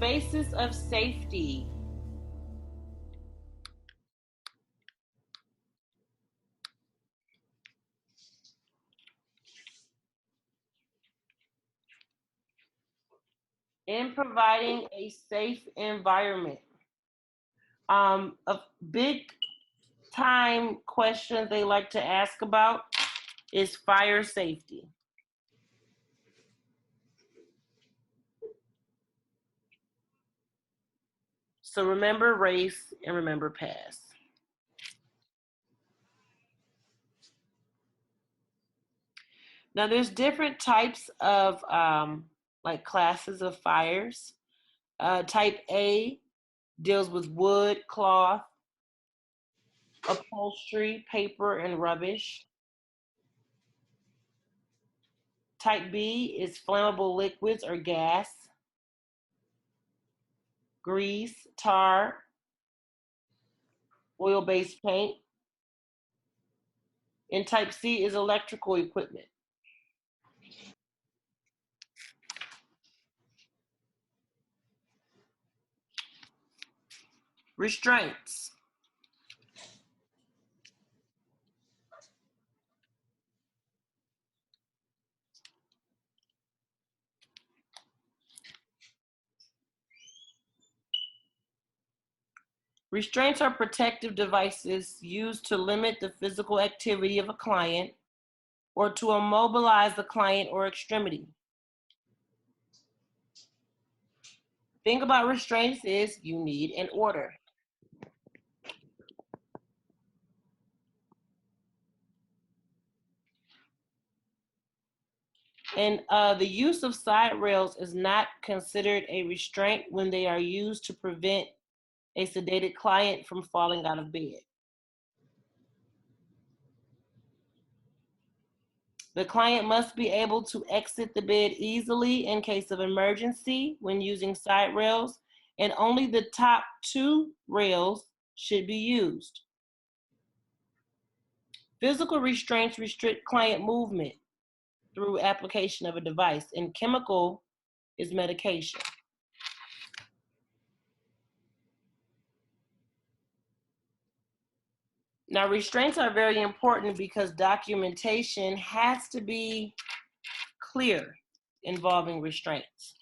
basis of safety. In providing a safe environment. A big time question they like to ask about is fire safety. So remember race and remember past. Now there's different types of like classes of fires. Type A deals with wood, cloth, upholstery, paper, and rubbish. Type B is flammable liquids or gas, grease, tar, oil-based paint. And type C is electrical equipment. Restraints. Restraints are protective devices used to limit the physical activity of a client or to immobilize the client or extremity. Thing about restraints is you need an order. And the use of side rails is not considered a restraint when they are used to prevent a sedated client from falling out of bed. The client must be able to exit the bed easily in case of emergency when using side rails, and only the top 2 rails should be used. Physical restraints restrict client movement through application of a device, and chemical is medication. Now, restraints are very important because documentation has to be clear involving restraints.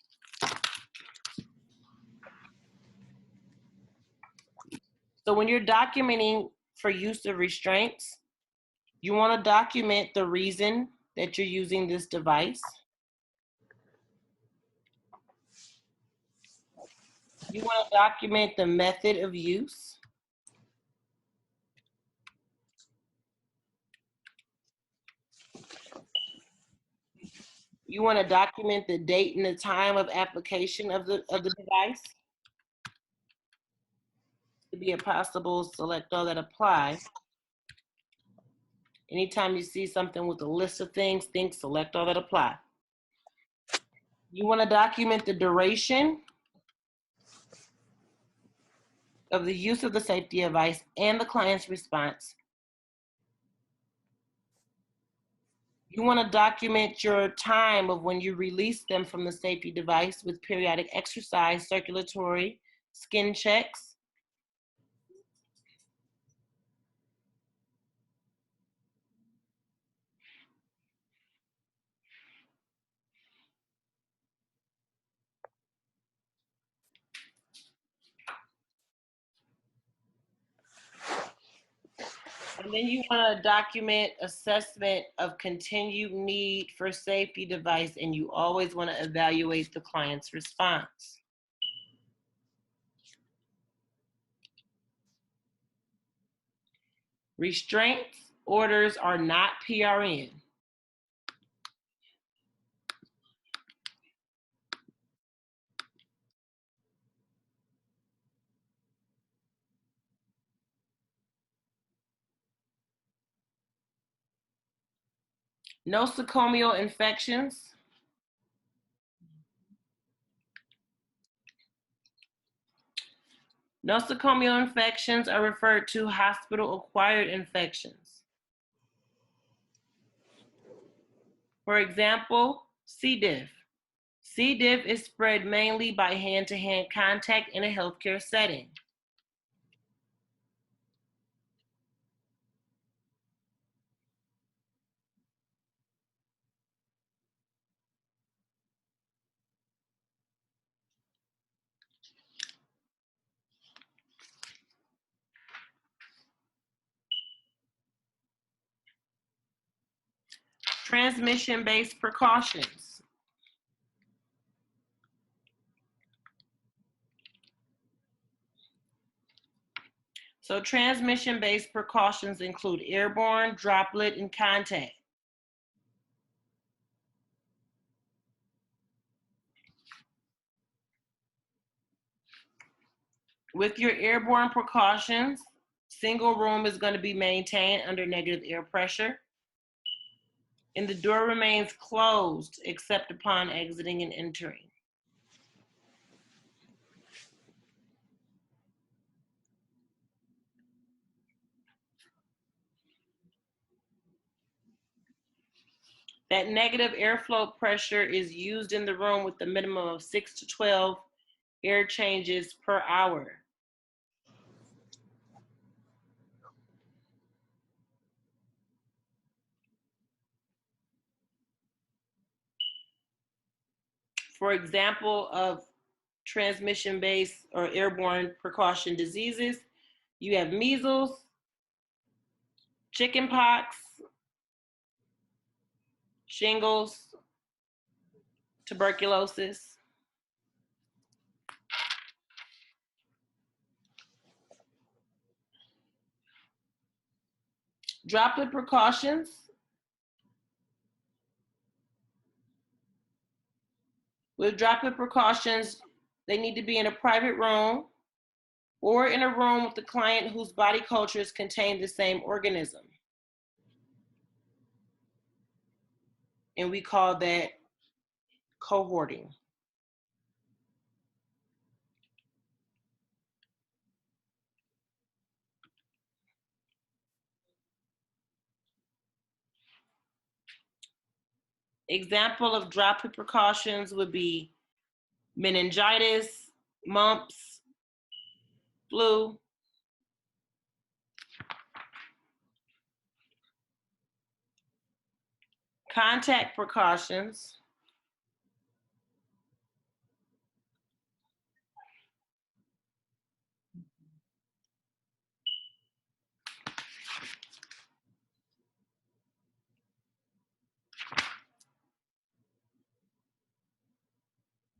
So when you're documenting for use of restraints, you want to document the reason that you're using this device. You want to document the method of use. You want to document the date and the time of application of the device. To be possible, select all that apply. Anytime you see something with a list of things, think select all that apply. You want to document the duration of the use of the safety device and the client's response. You want to document your time of when you release them from the safety device with periodic exercise, circulatory, skin checks. And then you want to document assessment of continued need for safety device, and you always want to evaluate the client's response. Restraints orders are not PRN. Nosocomial infections. Nosocomial infections are referred to hospital-acquired infections. For example, C. diff, C. diff is spread mainly by hand-to-hand contact in a healthcare setting. Transmission-based precautions. So transmission-based precautions include airborne, droplet, and contact. With your airborne precautions, single room is going to be maintained under negative air pressure, and the door remains closed except upon exiting and entering. That negative airflow pressure is used in the room with a minimum of 6 to 12 air changes per hour. For example of transmission-based or airborne precaution diseases, you have measles, chickenpox, shingles, tuberculosis. Droplet precautions. With droplet precautions, they need to be in a private room or in a room with the client whose body cultures contain the same organism. And we call that cohorting. Example of droplet precautions would be meningitis, mumps, flu. Contact precautions.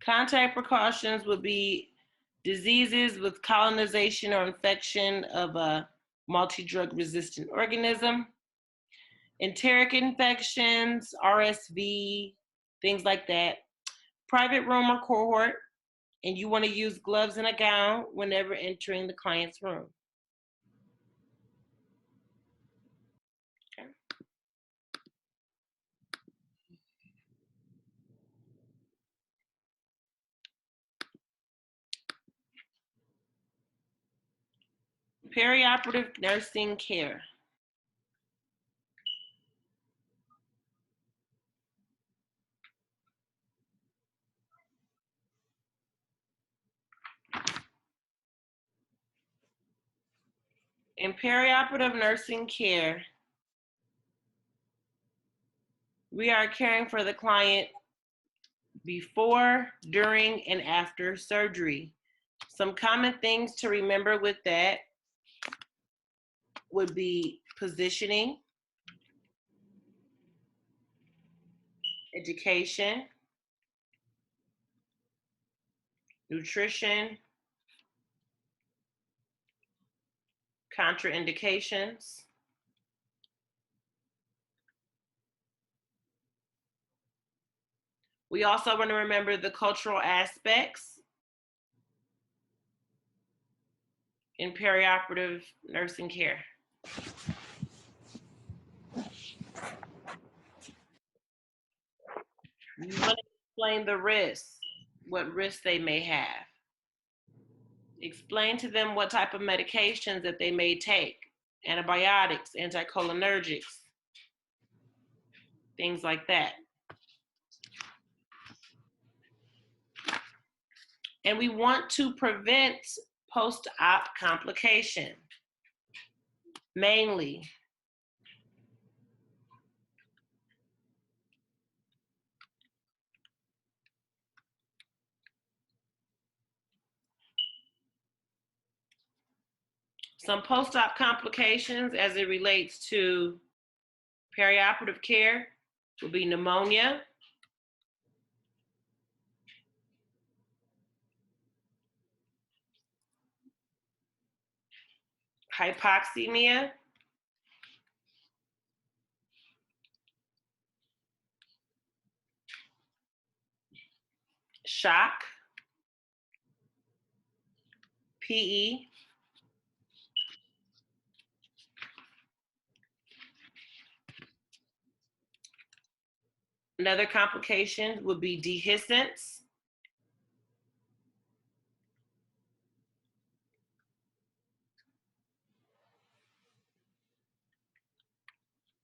Contact precautions would be diseases with colonization or infection of a multi-drug resistant organism, enteric infections, RSV, things like that. Private room or cohort, and you want to use gloves and a gown whenever entering the client's room. Okay. Perioperative nursing care. In perioperative nursing care, we are caring for the client before, during, and after surgery. Some common things to remember with that would be positioning, education, nutrition, contraindications. We also want to remember the cultural aspects in perioperative nursing care. You want to explain the risks, what risks they may have. Explain to them what type of medications that they may take, antibiotics, anticholinergics, things like that. And we want to prevent post-op complication, mainly. Some post-op complications as it relates to perioperative care will be pneumonia, hypoxemia, shock, PE, another complication would be dehiscence,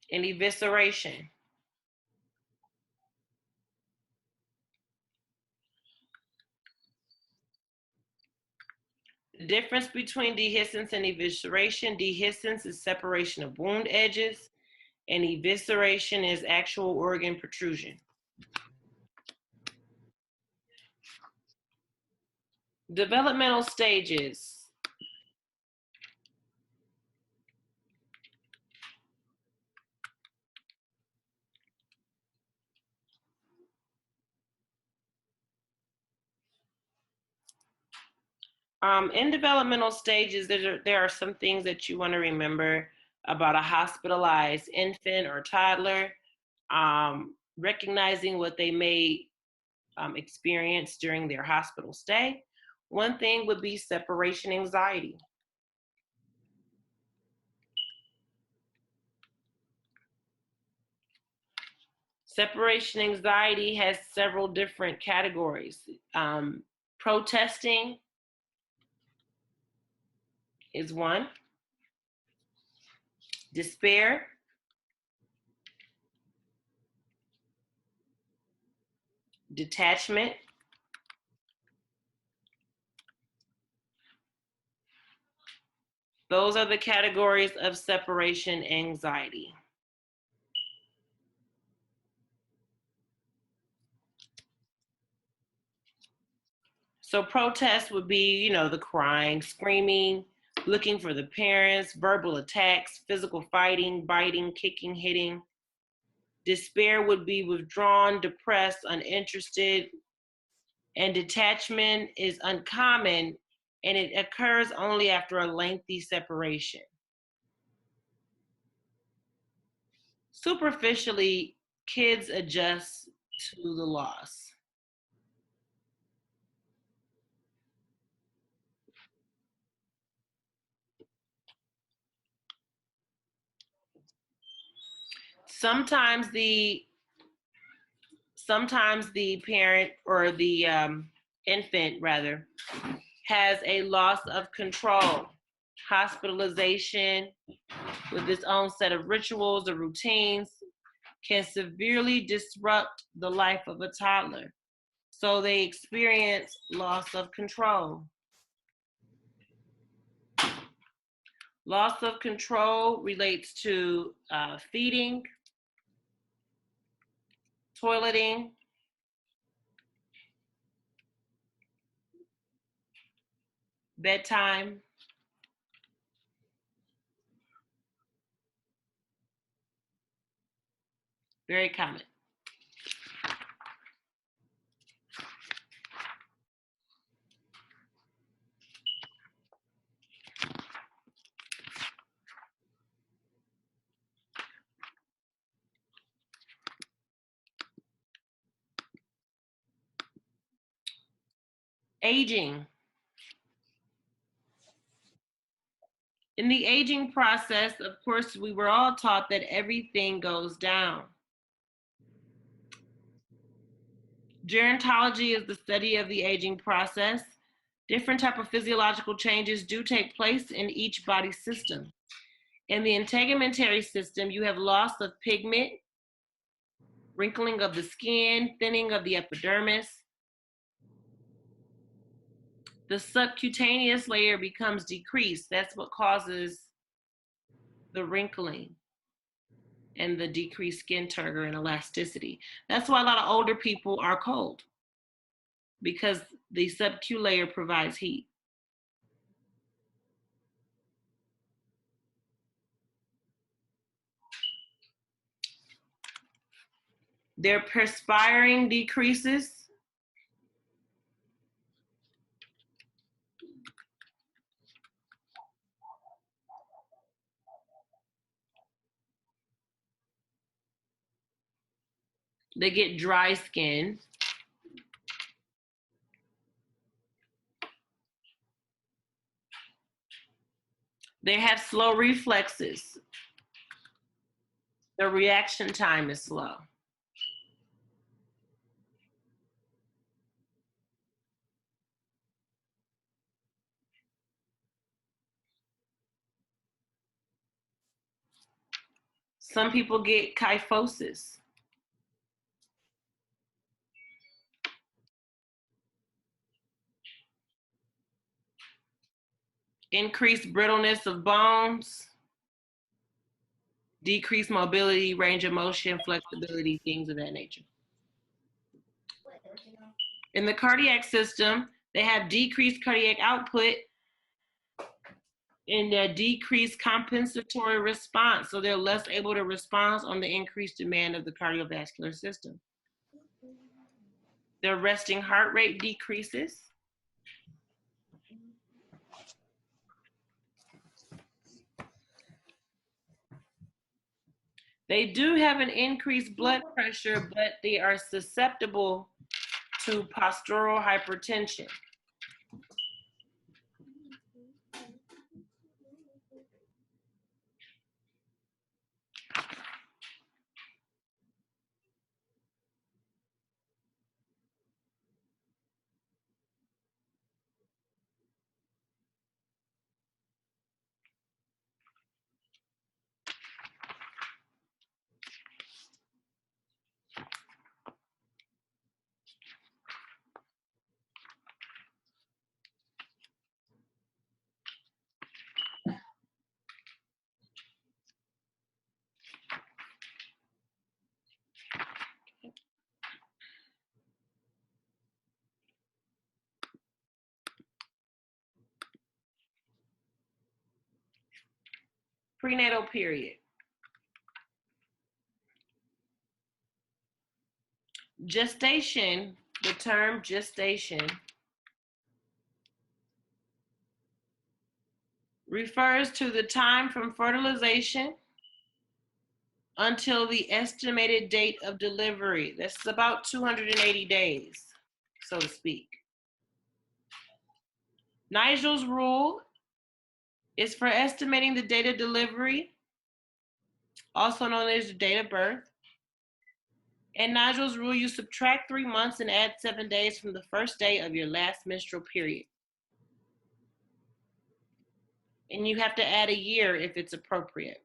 and evisceration. The difference between dehiscence and evisceration: dehiscence is separation of wound edges, and evisceration is actual organ protrusion. Developmental stages. In developmental stages, there are some things that you want to remember about a hospitalized infant or toddler, recognizing what they may experience during their hospital stay. One thing would be separation anxiety. Separation anxiety has several different categories. Protesting is one. Despair, detachment, those are the categories of separation anxiety. So protest would be, the crying, screaming, looking for the parents, verbal attacks, physical fighting, biting, kicking, hitting. Despair would be withdrawn, depressed, uninterested, and detachment is uncommon, and it occurs only after a lengthy separation. Superficially, kids adjust to the loss. Sometimes the parent or the infant rather has a loss of control, hospitalization with its own set of rituals or routines can severely disrupt the life of a toddler. So they experience loss of control. Loss of control relates to feeding, toileting, bedtime, very common. Aging. In the aging process, of course, we were all taught that everything goes down. Gerontology is the study of the aging process. Different type of physiological changes do take place in each body system. In the integumentary system, you have loss of pigment, wrinkling of the skin, thinning of the epidermis. The subcutaneous layer becomes decreased. That's what causes the wrinkling and the decreased skin turgor and elasticity. That's why a lot of older people are cold, because the subcu layer provides heat. Their perspiring decreases. They get dry skin. They have slow reflexes. Their reaction time is slow. Some people get kyphosis. Increased brittleness of bones, decreased mobility, range of motion, flexibility, things of that nature. In the cardiac system, they have decreased cardiac output and a decreased compensatory response. So they're less able to respond on the increased demand of the cardiovascular system. Their resting heart rate decreases. They do have an increased blood pressure, but they are susceptible to postural hypertension. Prenatal period. Gestation, the term gestation, refers to the time from fertilization until the estimated date of delivery. That's about 280 days, so to speak. Nigel's rule is for estimating the date of delivery, also known as the date of birth. In Nigel's rule, you subtract 3 months and add 7 days from the first day of your last menstrual period. And you have to add a year if it's appropriate.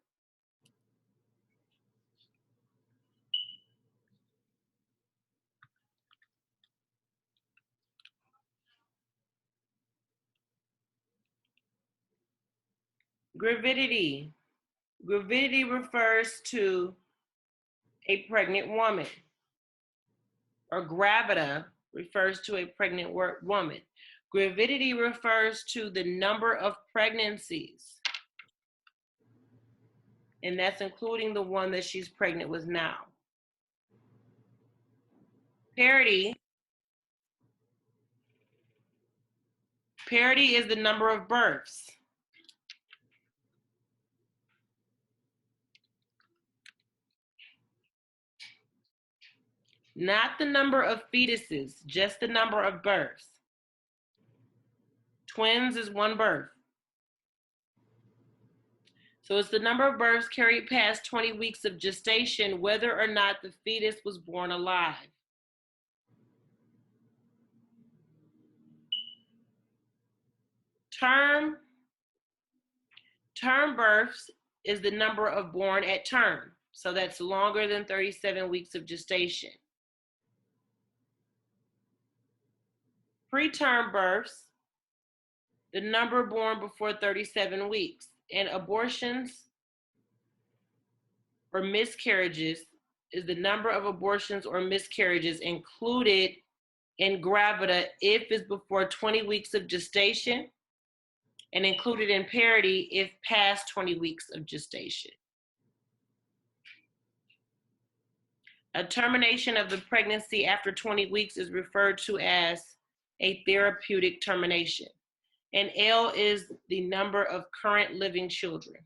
Gravidity. Gravidity refers to a pregnant woman, or gravida refers to a pregnant woman. Gravidity refers to the number of pregnancies, and that's including the one that she's pregnant with now. Parity is the number of births. Not the number of fetuses, just the number of births. Twins is 1 birth. So it's the number of births carried past 20 weeks of gestation, whether or not the fetus was born alive. Term births is the number of born at term. So that's longer than 37 weeks of gestation. Preterm births the number born before 37 weeks. And abortions or miscarriages is the number of abortions or miscarriages included in gravida if it's before 20 weeks of gestation, and included in parity if past 20 weeks of gestation. A termination of the pregnancy after 20 weeks is referred to as a therapeutic termination. And L is the number of current living children.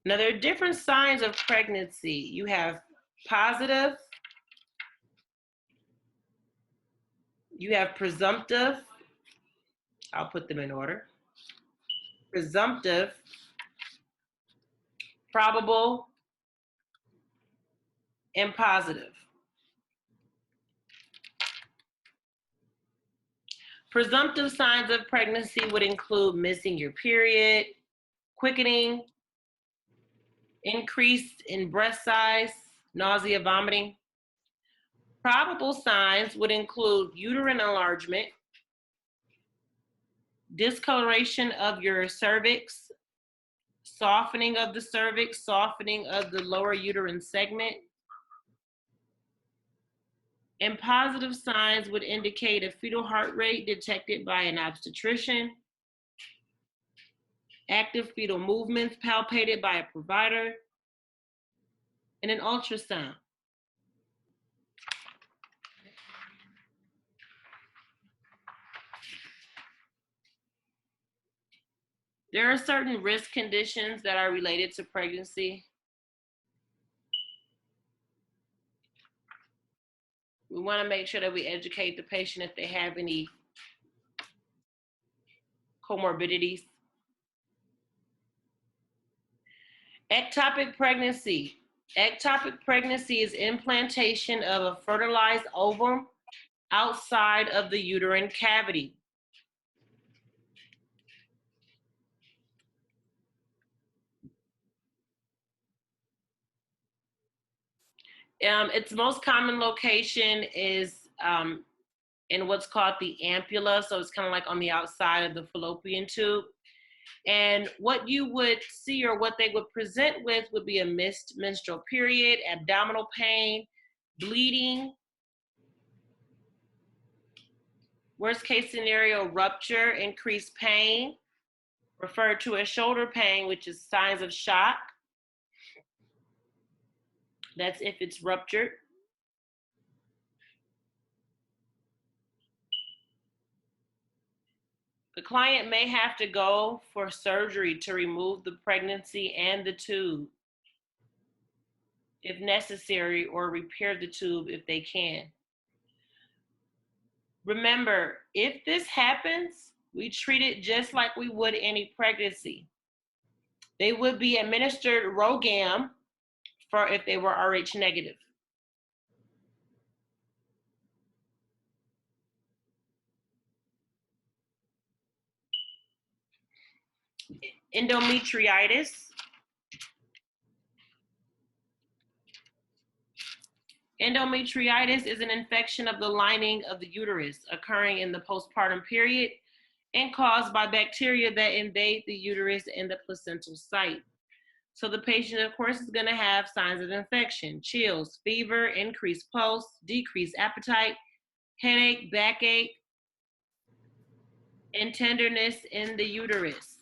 Now, there are different signs of pregnancy. You have positive, you have presumptive, I'll put them in order. Presumptive, probable, and positive. Presumptive signs of pregnancy would include missing your period, quickening, increase in breast size, nausea, vomiting. Probable signs would include uterine enlargement, discoloration of your cervix, softening of the cervix, softening of the lower uterine segment. And positive signs would indicate a fetal heart rate detected by an obstetrician, active fetal movements palpated by a provider, and an ultrasound. There are certain risk conditions that are related to pregnancy. We want to make sure that we educate the patient if they have any comorbidities. Ectopic pregnancy. Ectopic pregnancy is implantation of a fertilized ovum outside of the uterine cavity. Its most common location is in what's called the ampulla, so it's kind of like on the outside of the fallopian tube. And what you would see or what they would present with would be a missed menstrual period, abdominal pain, bleeding, worst case scenario, rupture, increased pain, referred to as shoulder pain, which is signs of shock. That's if it's ruptured. The client may have to go for surgery to remove the pregnancy and the tube if necessary, or repair the tube if they can. Remember, if this happens, we treat it just like we would any pregnancy. They would be administered RhoGAM for if they were Rh negative. Endometritis. Endometritis is an infection of the lining of the uterus occurring in the postpartum period and caused by bacteria that invade the uterus and the placental site. So the patient, of course, is going to have signs of infection: chills, fever, increased pulse, decreased appetite, headache, backache, and tenderness in the uterus.